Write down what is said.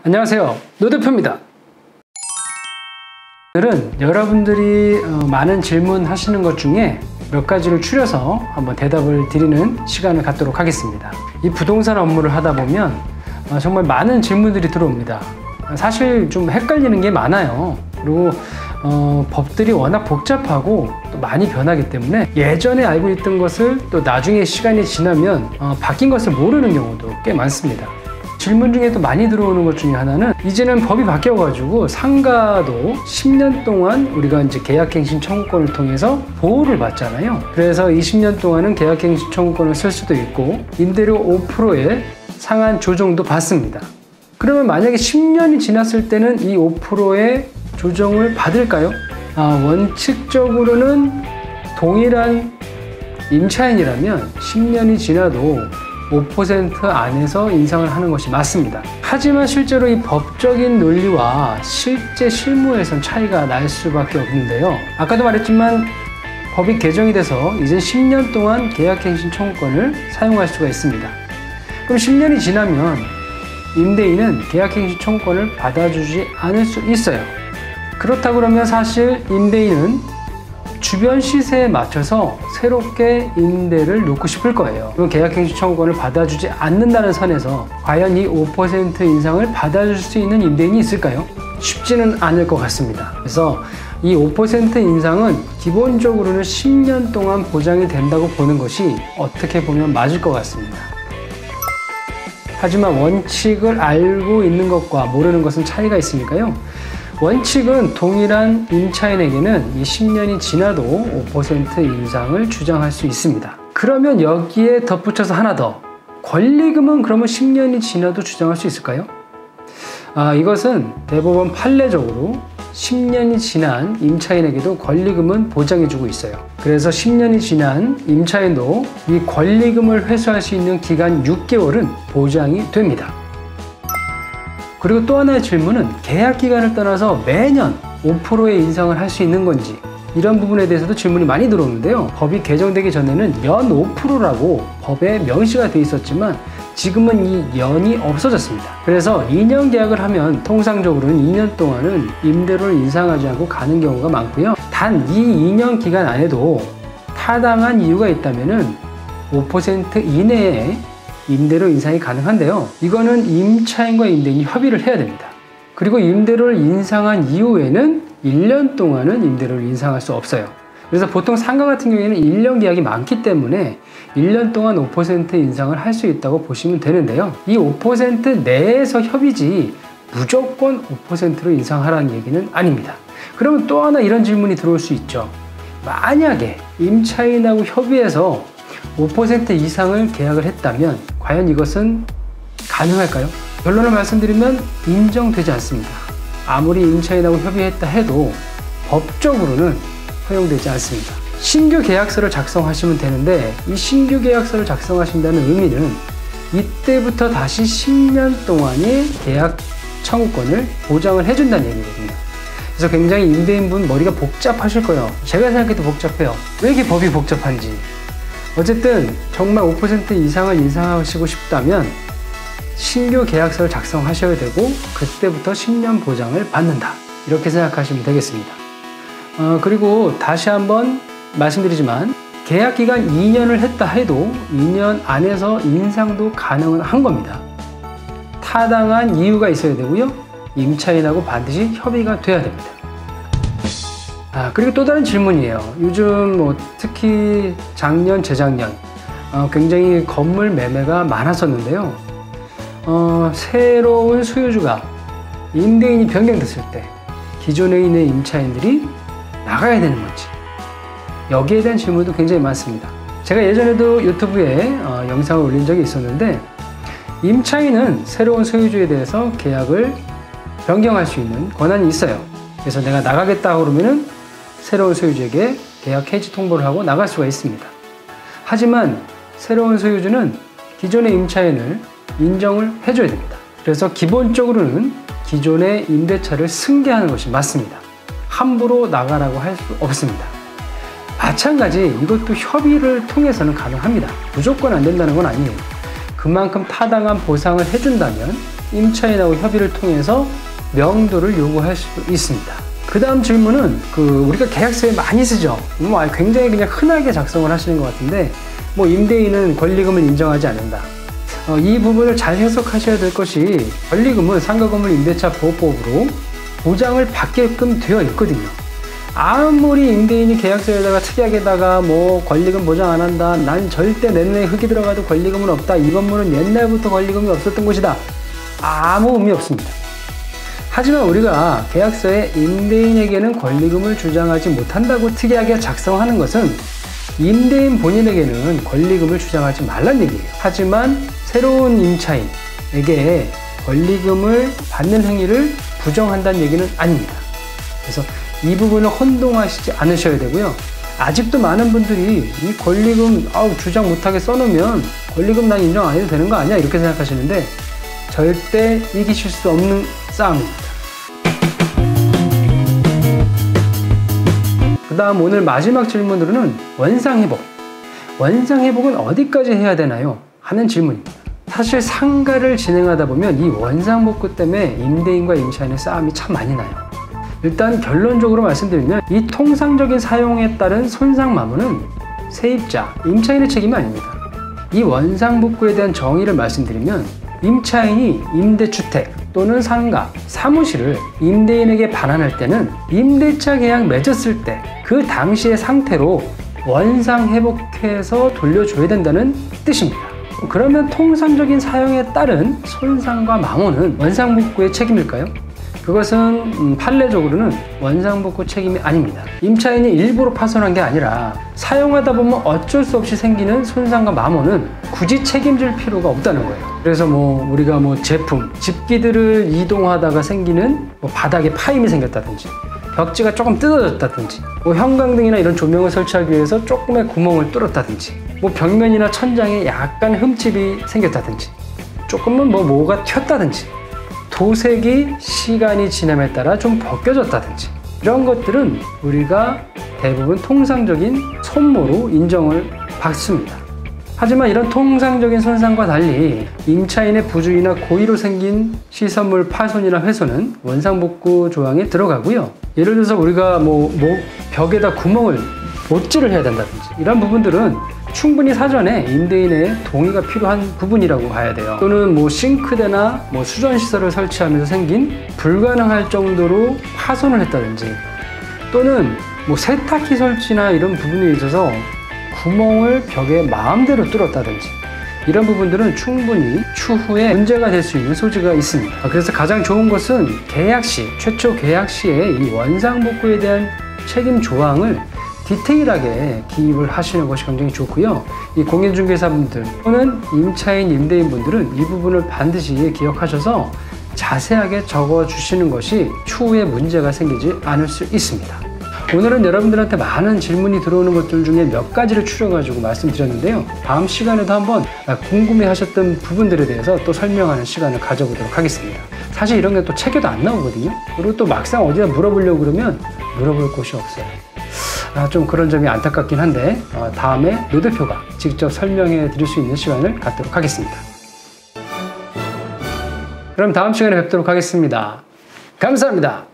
안녕하세요, 노 대표입니다. 오늘은 여러분들이 많은 질문 하시는 것 중에 몇 가지를 추려서 한번 대답을 드리는 시간을 갖도록 하겠습니다. 이 부동산 업무를 하다 보면 정말 많은 질문들이 들어옵니다. 사실 좀 헷갈리는 게 많아요. 그리고 법들이 워낙 복잡하고 또 많이 변하기 때문에 예전에 알고 있던 것을 또 나중에 시간이 지나면 바뀐 것을 모르는 경우도 꽤 많습니다. 질문 중에 또 많이 들어오는 것 중에 하나는 이제는 법이 바뀌어가지고 상가도 10년 동안 우리가 이제 계약갱신 청구권을 통해서 보호를 받잖아요. 그래서 20년 동안은 계약갱신 청구권을 쓸 수도 있고 임대료 5%의 상한 조정도 받습니다. 그러면 만약에 10년이 지났을 때는 이 5%의 조정을 받을까요? 원칙적으로는 동일한 임차인이라면 10년이 지나도 5% 안에서 인상을 하는 것이 맞습니다. 하지만 실제로 이 법적인 논리와 실제 실무에선 차이가 날 수밖에 없는데요. 아까도 말했지만 법이 개정이 돼서 이제 10년 동안 계약갱신 청구권을 사용할 수가 있습니다. 그럼 10년이 지나면 임대인은 계약갱신 청구권을 받아주지 않을 수 있어요. 그렇다 그러면 사실 임대인은 주변 시세에 맞춰서 새롭게 임대를 놓고 싶을 거예요. 그럼 계약갱신 청구권을 받아주지 않는다는 선에서 과연 이 5% 인상을 받아줄 수 있는 임대인이 있을까요? 쉽지는 않을 것 같습니다. 그래서 이 5% 인상은 기본적으로는 10년 동안 보장이 된다고 보는 것이 어떻게 보면 맞을 것 같습니다. 하지만 원칙을 알고 있는 것과 모르는 것은 차이가 있으니까요. 원칙은 동일한 임차인에게는 이 10년이 지나도 5% 인상을 주장할 수 있습니다. 그러면 여기에 덧붙여서 하나 더, 권리금은 그러면 10년이 지나도 주장할 수 있을까요? 이것은 대법원 판례적으로 10년이 지난 임차인에게도 권리금은 보장해주고 있어요. 그래서 10년이 지난 임차인도 이 권리금을 회수할 수 있는 기간 6개월은 보장이 됩니다. 그리고 또 하나의 질문은 계약 기간을 떠나서 매년 5%의 인상을 할 수 있는 건지, 이런 부분에 대해서도 질문이 많이 들어오는데요. 법이 개정되기 전에는 연 5%라고 법에 명시가 되어 있었지만 지금은 이 연이 없어졌습니다. 그래서 2년 계약을 하면 통상적으로는 2년 동안은 임대료를 인상하지 않고 가는 경우가 많고요. 단 이 2년 기간 안에도 타당한 이유가 있다면 5% 이내에 임대료 인상이 가능한데요. 이거는 임차인과 임대인이 협의를 해야 됩니다. 그리고 임대료를 인상한 이후에는 1년 동안은 임대료를 인상할 수 없어요. 그래서 보통 상가 같은 경우에는 1년 계약이 많기 때문에 1년 동안 5% 인상을 할 수 있다고 보시면 되는데요. 이 5% 내에서 협의지 무조건 5%로 인상하라는 얘기는 아닙니다. 그러면 또 하나 이런 질문이 들어올 수 있죠. 만약에 임차인하고 협의해서 5% 이상을 계약을 했다면 과연 이것은 가능할까요? 결론을 말씀드리면 인정되지 않습니다. 아무리 임차인하고 협의했다 해도 법적으로는 허용되지 않습니다. 신규 계약서를 작성하시면 되는데 이 신규 계약서를 작성하신다는 의미는 이때부터 다시 10년 동안의 계약 청구권을 보장을 해준다는 얘기거든요. 그래서 굉장히 임대인분 머리가 복잡하실 거예요. 제가 생각해도 복잡해요. 왜 이렇게 법이 복잡한지. 어쨌든 정말 5% 이상을 인상하시고 싶다면 신규 계약서를 작성하셔야 되고 그때부터 10년 보장을 받는다, 이렇게 생각하시면 되겠습니다. 그리고 다시 한번 말씀드리지만 계약기간 2년을 했다 해도 2년 안에서 인상도 가능은 한 겁니다. 타당한 이유가 있어야 되고요. 임차인하고 반드시 협의가 돼야 됩니다. 그리고 또 다른 질문이에요. 요즘 특히 작년, 재작년 굉장히 건물 매매가 많았었는데요. 새로운 소유주가 임대인이 변경됐을 때 기존에 있는 임차인들이 나가야 되는 건지, 여기에 대한 질문도 굉장히 많습니다. 제가 예전에도 유튜브에 영상을 올린 적이 있었는데 임차인은 새로운 소유주에 대해서 계약을 변경할 수 있는 권한이 있어요. 그래서 내가 나가겠다 그러면은 새로운 소유주에게 계약 해지 통보를 하고 나갈 수가 있습니다. 하지만 새로운 소유주는 기존의 임차인을 인정을 해줘야 됩니다. 그래서 기본적으로는 기존의 임대차를 승계하는 것이 맞습니다. 함부로 나가라고 할 수 없습니다. 마찬가지 이것도 협의를 통해서는 가능합니다. 무조건 안 된다는 건 아니에요. 그만큼 타당한 보상을 해준다면 임차인하고 협의를 통해서 명도를 요구할 수도 있습니다. 그 다음 질문은 우리가 계약서에 많이 쓰죠. 굉장히 그냥 흔하게 작성을 하시는 것 같은데, 임대인은 권리금을 인정하지 않는다. 이 부분을 잘 해석하셔야 될 것이, 권리금은 상가건물 임대차 보호법으로 보장을 받게끔 되어 있거든요. 아무리 임대인이 계약서에다가 특약에다가 권리금 보장 안 한다, 난 절대 내 눈에 흙이 들어가도 권리금은 없다, 이 건물은 옛날부터 권리금이 없었던 곳이다, 아무 의미 없습니다. 하지만 우리가 계약서에 임대인에게는 권리금을 주장하지 못한다고 특이하게 작성하는 것은 임대인 본인에게는 권리금을 주장하지 말란 얘기예요. 하지만 새로운 임차인에게 권리금을 받는 행위를 부정한다는 얘기는 아닙니다. 그래서 이 부분을 혼동하시지 않으셔야 되고요. 아직도 많은 분들이 이 권리금 주장 못하게 써놓으면 권리금 난 인정 안 해도 되는 거 아니야? 이렇게 생각하시는데 절대 이기실 수 없는 싸움입니다. 그 다음 오늘 마지막 질문으로는 원상회복. 원상회복은 어디까지 해야 되나요? 하는 질문입니다. 사실 상가를 진행하다 보면 이 원상복구 때문에 임대인과 임차인의 싸움이 참 많이 나요. 일단 결론적으로 말씀드리면 이 통상적인 사용에 따른 손상마모는 세입자, 임차인의 책임이 아닙니다. 이 원상복구에 대한 정의를 말씀드리면 임차인이 임대주택 또는 상가, 사무실을 임대인에게 반환할 때는 임대차 계약 맺었을 때 그 당시의 상태로 원상회복해서 돌려줘야 된다는 뜻입니다. 그러면 통상적인 사용에 따른 손상과 마모는 원상복구의 책임일까요? 그것은 판례적으로는 원상복구 책임이 아닙니다. 임차인이 일부러 파손한 게 아니라 사용하다 보면 어쩔 수 없이 생기는 손상과 마모는 굳이 책임질 필요가 없다는 거예요. 그래서 우리가 제품, 집기들을 이동하다가 생기는 바닥에 파임이 생겼다든지 벽지가 조금 뜯어졌다든지 형광등이나 이런 조명을 설치하기 위해서 조금의 구멍을 뚫었다든지 벽면이나 천장에 약간 흠집이 생겼다든지 조금은 뭐가 튀었다든지 도색이 시간이 지남에 따라 좀 벗겨졌다든지 이런 것들은 우리가 대부분 통상적인 손모로 인정을 받습니다. 하지만 이런 통상적인 손상과 달리 임차인의 부주의나 고의로 생긴 시설물 파손이나 훼손은 원상복구 조항에 들어가고요. 예를 들어서 우리가 벽에다 구멍을 못질을 해야 된다든지 이런 부분들은 충분히 사전에 임대인의 동의가 필요한 부분이라고 봐야 돼요. 또는 싱크대나 수전시설을 설치하면서 생긴 불가능할 정도로 파손을 했다든지 또는 세탁기 설치나 이런 부분에 있어서 구멍을 벽에 마음대로 뚫었다든지 이런 부분들은 충분히 추후에 문제가 될 수 있는 소지가 있습니다. 그래서 가장 좋은 것은 계약 시, 최초 계약 시에 이 원상복구에 대한 책임 조항을 디테일하게 기입을 하시는 것이 굉장히 좋고요. 이 공인중개사분들 또는 임차인, 임대인분들은 이 부분을 반드시 기억하셔서 자세하게 적어주시는 것이 추후에 문제가 생기지 않을 수 있습니다. 오늘은 여러분들한테 많은 질문이 들어오는 것들 중에 몇 가지를 추려가지고 말씀드렸는데요. 다음 시간에도 한번 궁금해하셨던 부분들에 대해서 또 설명하는 시간을 가져보도록 하겠습니다. 사실 이런 게 또 책에도 안 나오거든요. 그리고 또 막상 어디다 물어보려고 그러면 물어볼 곳이 없어요. 좀 그런 점이 안타깝긴 한데 다음에 노 대표가 직접 설명해 드릴 수 있는 시간을 갖도록 하겠습니다. 그럼 다음 시간에 뵙도록 하겠습니다. 감사합니다.